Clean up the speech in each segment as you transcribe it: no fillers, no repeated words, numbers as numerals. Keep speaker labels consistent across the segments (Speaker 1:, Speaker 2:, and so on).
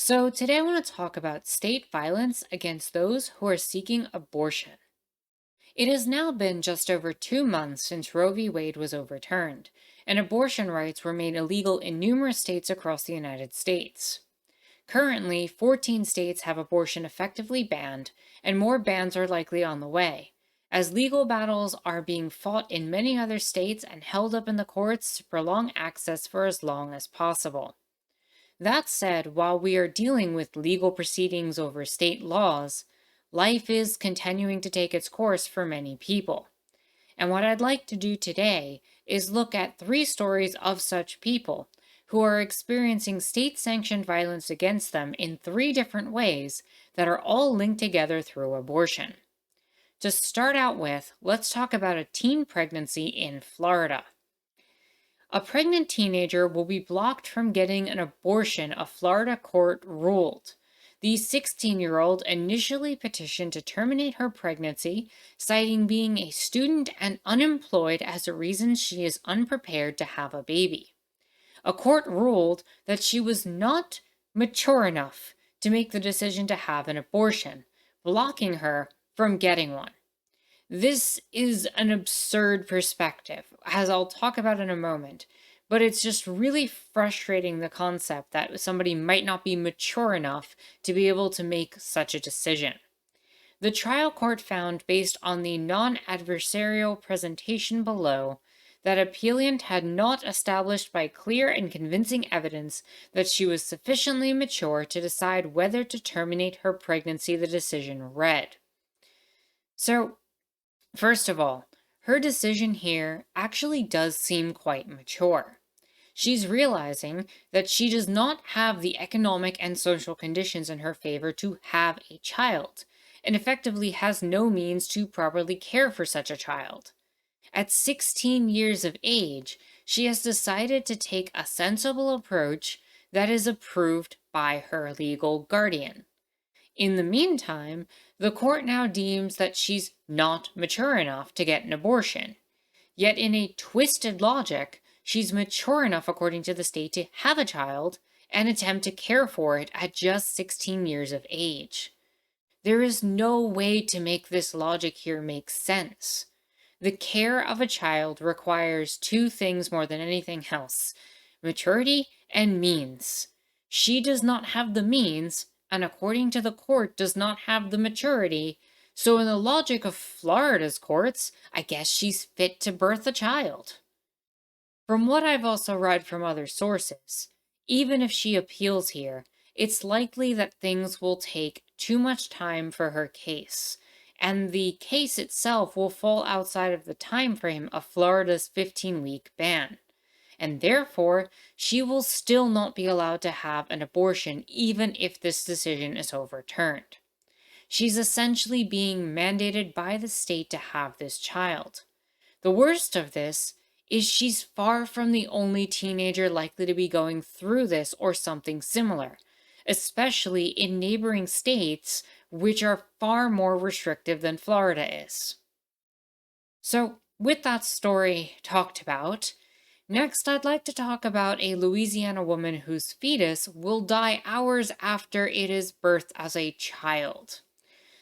Speaker 1: So, today I want to talk about state violence against those who are seeking abortion. It has now been just over 2 months since Roe v. Wade was overturned, and abortion rights were made illegal in numerous states across the United States. Currently, 14 states have abortion effectively banned, and more bans are likely on the way, as legal battles are being fought in many other states and held up in the courts to prolong access for as long as possible. That said, while we are dealing with legal proceedings over state laws, life is continuing to take its course for many people. And what I'd like to do today is look at three stories of such people who are experiencing state sanctioned violence against them in three different ways that are all linked together through abortion. To start out with, let's talk about a teen pregnancy in Florida. A pregnant teenager will be blocked from getting an abortion, a Florida court ruled. The 16-year-old initially petitioned to terminate her pregnancy, citing being a student and unemployed as a reason she is unprepared to have a baby. A court ruled that she was not mature enough to make the decision to have an abortion, blocking her from getting one. This is an absurd perspective, as I'll talk about in a moment, but it's just really frustrating the concept that somebody might not be mature enough to be able to make such a decision. The trial court found, based on the non adversarial presentation below, that appellant had not established by clear and convincing evidence that she was sufficiently mature to decide whether to terminate her pregnancy, the decision read. So, first of all, her decision here actually does seem quite mature. She's realizing that she does not have the economic and social conditions in her favor to have a child, and effectively has no means to properly care for such a child. At 16 years of age, she has decided to take a sensible approach that is approved by her legal guardian. In the meantime, the court now deems that she's not mature enough to get an abortion. Yet, in a twisted logic, she's mature enough, according to the state, to have a child and attempt to care for it at just 16 years of age. There is no way to make this logic here make sense. The care of a child requires two things more than anything else: maturity and means. She does not have the means, and according to the court, does not have the maturity. So, in the logic of Florida's courts, I guess she's fit to birth a child. From what I've also read from other sources, even if she appeals here, it's likely that things will take too much time for her case, and the case itself will fall outside of the time frame of Florida's 15-week ban. And therefore, she will still not be allowed to have an abortion even if this decision is overturned. She's essentially being mandated by the state to have this child. The worst of this is she's far from the only teenager likely to be going through this or something similar, especially in neighboring states which are far more restrictive than Florida is. So, with that story talked about, next I'd like to talk about a Louisiana woman whose fetus will die hours after it is birthed as a child.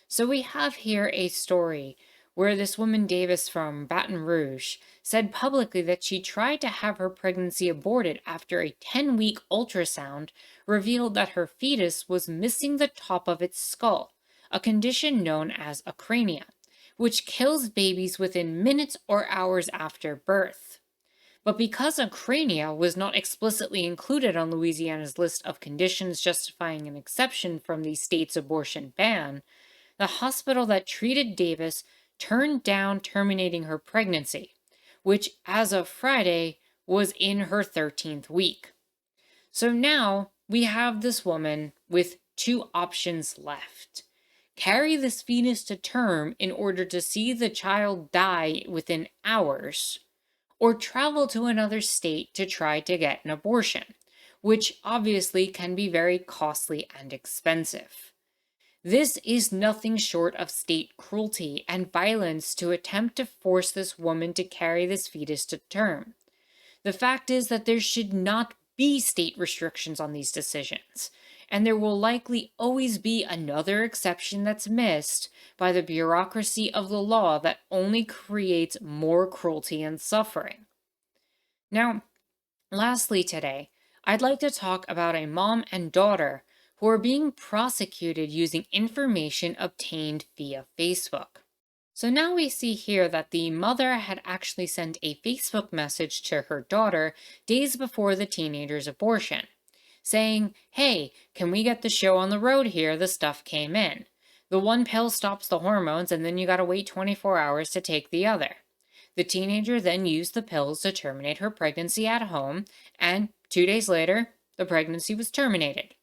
Speaker 1: So we have here a story where this woman Davis from Baton Rouge said publicly that she tried to have her pregnancy aborted after a 10-week ultrasound revealed that her fetus was missing the top of its skull, a condition known as acrania, which kills babies within minutes or hours after birth. But because acrania was not explicitly included on Louisiana's list of conditions justifying an exception from the state's abortion ban, the hospital that treated Davis turned down terminating her pregnancy, which as of Friday was in her 13th week. So now we have this woman with two options left: carry this fetus to term in order to see the child die within hours, or travel to another state to try to get an abortion, which obviously can be very costly and expensive. This is nothing short of state cruelty and violence to attempt to force this woman to carry this fetus to term. The fact is that there should not be state restrictions on these decisions, and there will likely always be another exception that's missed by the bureaucracy of the law that only creates more cruelty and suffering. Now, lastly, today, I'd like to talk about a mom and daughter who are being prosecuted using information obtained via Facebook. So now we see here that the mother had actually sent a Facebook message to her daughter days before the teenager's abortion, saying, "Hey, can we get the show on the road here? The stuff came in. The one pill stops the hormones, and then you gotta wait 24 hours to take the other." The teenager then used the pills to terminate her pregnancy at home, and 2 days later, the pregnancy was terminated.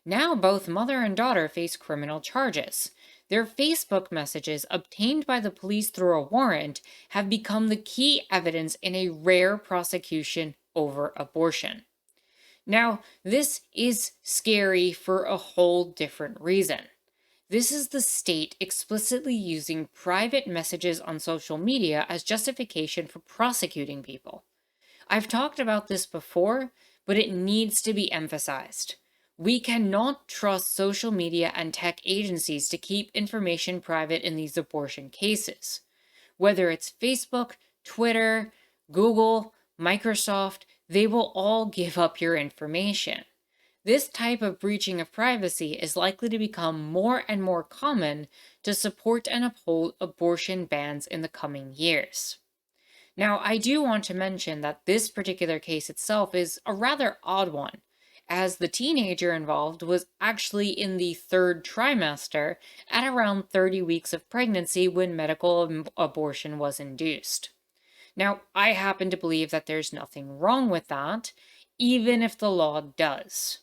Speaker 1: Now both mother and daughter face criminal charges. Their Facebook messages, obtained by the police through a warrant, have become the key evidence in a rare prosecution over abortion. Now, this is scary for a whole different reason. This is the state explicitly using private messages on social media as justification for prosecuting people. I've talked about this before, but it needs to be emphasized. We cannot trust social media and tech agencies to keep information private in these abortion cases. Whether it's Facebook, Twitter, Google, Microsoft, they will all give up your information. This type of breaching of privacy is likely to become more and more common to support and uphold abortion bans in the coming years. Now, I do want to mention that this particular case itself is a rather odd one, as the teenager involved was actually in the third trimester at around 30 weeks of pregnancy when medical abortion was induced. Now, I happen to believe that there's nothing wrong with that, even if the law does.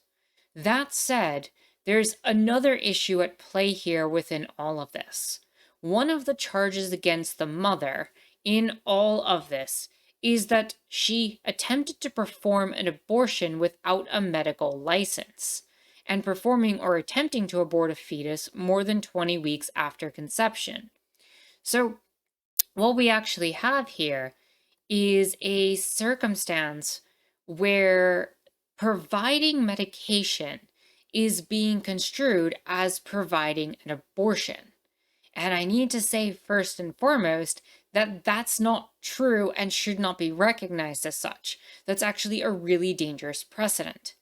Speaker 1: That said, there's another issue at play here within all of this. One of the charges against the mother in all of this is that she attempted to perform an abortion without a medical license, and performing or attempting to abort a fetus more than 20 weeks after conception. So, what we actually have here is a circumstance where providing medication is being construed as providing an abortion. And I need to say first and foremost that that's not true and should not be recognized as such. That's actually a really dangerous precedent.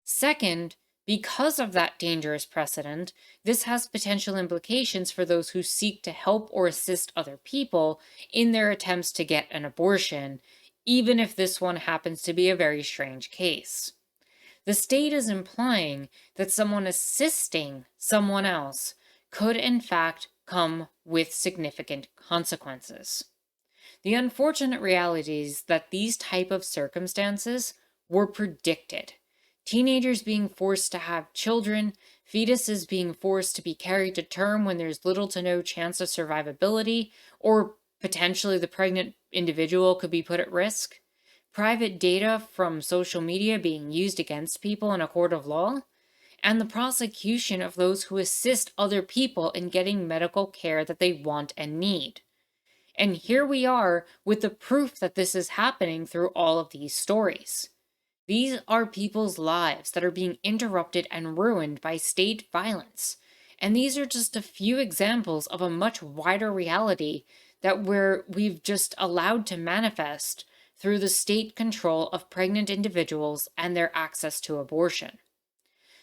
Speaker 1: Second, because of that dangerous precedent, this has potential implications for those who seek to help or assist other people in their attempts to get an abortion, even if this one happens to be a very strange case. The state is implying that someone assisting someone else could in fact come with significant consequences. The unfortunate reality is that these type of circumstances were predicted. Teenagers being forced to have children, fetuses being forced to be carried to term when there's little to no chance of survivability, or potentially the pregnant individual could be put at risk. Private data from social media being used against people in a court of law, and the prosecution of those who assist other people in getting medical care that they want and need. And here we are with the proof that this is happening through all of these stories. These are people's lives that are being interrupted and ruined by state violence. And these are just a few examples of a much wider reality that we've just allowed to manifest through the state control of pregnant individuals and their access to abortion.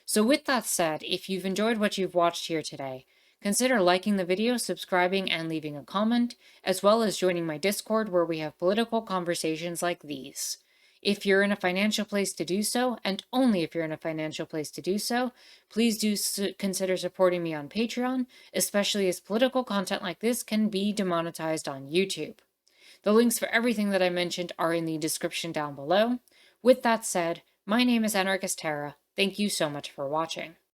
Speaker 1: So with that said, if you've enjoyed what you've watched here today, consider liking the video, subscribing, and leaving a comment, as well as joining my Discord where we have political conversations like these. If you're in a financial place to do so, and only if you're in a financial place to do so, please do consider supporting me on Patreon, especially as political content like this can be demonetized on YouTube. The links for everything that I mentioned are in the description down below. With that said, my name is Anarchist Tara. Thank you so much for watching.